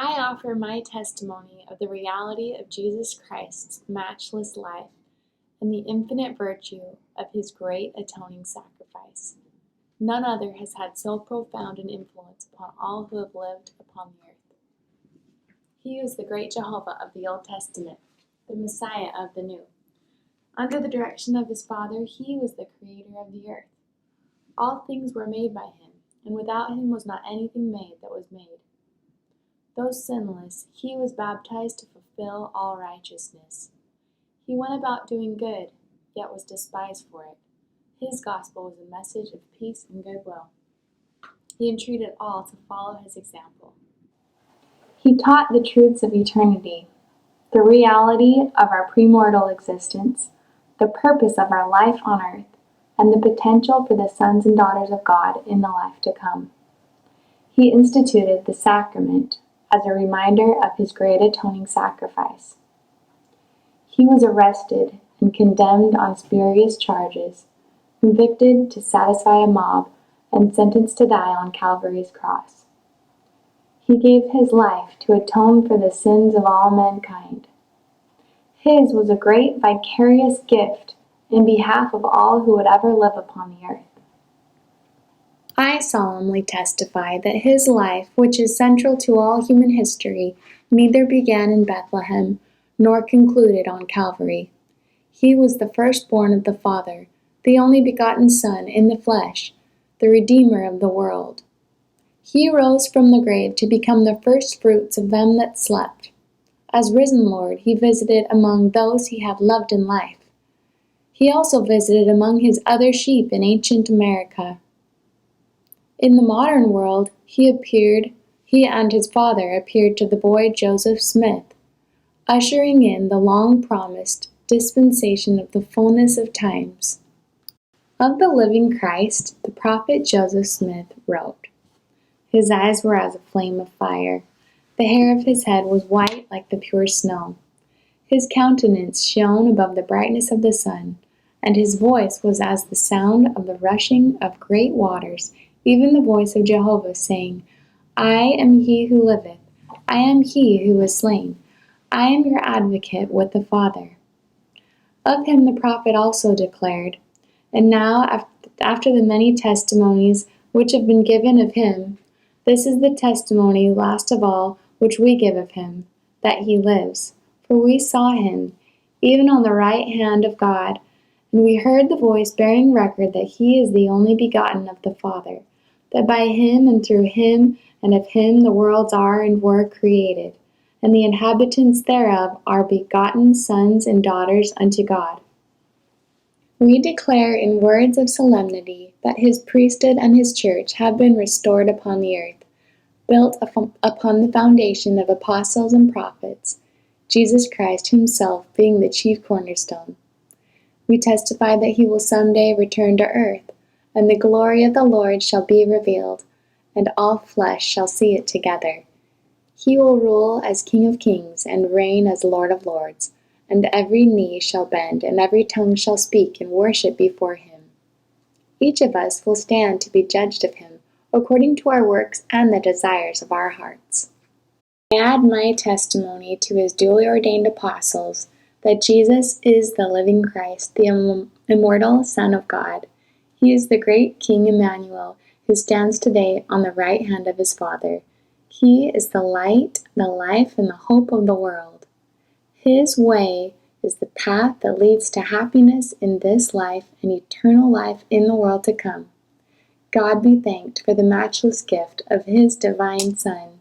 I offer my testimony of the reality of Jesus Christ's matchless life and the infinite virtue of his great atoning sacrifice. None other has had so profound an influence upon all who have lived upon the earth. He is the great Jehovah of the Old Testament, the Messiah of the New. Under the direction of his Father, he was the creator of the earth. All things were made by him, and without him was not anything made that was made. Though sinless, he was baptized to fulfill all righteousness. He went about doing good, yet was despised for it. His gospel was a message of peace and goodwill. He entreated all to follow his example. He taught the truths of eternity, the reality of our premortal existence, the purpose of our life on earth, and the potential for the sons and daughters of God in the life to come. He instituted the sacrament as a reminder of his great atoning sacrifice. He was arrested and condemned on spurious charges, convicted to satisfy a mob, and sentenced to die on Calvary's cross. He gave his life to atone for the sins of all mankind. His was a great vicarious gift in behalf of all who would ever live upon the earth. I solemnly testify that his life, which is central to all human history, neither began in Bethlehem nor concluded on Calvary. He was the firstborn of the Father, the only begotten Son in the flesh, the Redeemer of the world. He rose from the grave to become the first fruits of them that slept. As risen Lord, he visited among those he had loved in life. He also visited among his other sheep in ancient America. In the modern world, he and his Father appeared to the boy Joseph Smith, ushering in the long-promised dispensation of the fullness of times. Of the living Christ, the prophet Joseph Smith wrote, "His eyes were as a flame of fire. The hair of his head was white like the pure snow. His countenance shone above the brightness of the sun, and his voice was as the sound of the rushing of great waters, even the voice of Jehovah, saying, I am he who liveth, I am he who was slain, I am your advocate with the Father." Of him the prophet also declared, "And now, after the many testimonies which have been given of him, this is the testimony last of all which we give of him, that he lives. For we saw him, even on the right hand of God, and we heard the voice bearing record that he is the only begotten of the Father, that by him and through him and of him the worlds are and were created, and the inhabitants thereof are begotten sons and daughters unto God. We declare in words of solemnity that his priesthood and his church have been restored upon the earth, built upon the foundation of apostles and prophets, Jesus Christ himself being the chief cornerstone. We testify that he will someday return to earth, and the glory of the Lord shall be revealed, and all flesh shall see it together. He will rule as King of kings and reign as Lord of lords, and every knee shall bend and every tongue shall speak and worship before him. Each of us will stand to be judged of him according to our works and the desires of our hearts. I add my testimony to his duly ordained apostles that Jesus is the living Christ, the immortal Son of God. He is the great King Emmanuel, who stands today on the right hand of his Father. He is the light, the life, and the hope of the world. His way is the path that leads to happiness in this life and eternal life in the world to come. God be thanked for the matchless gift of his divine Son,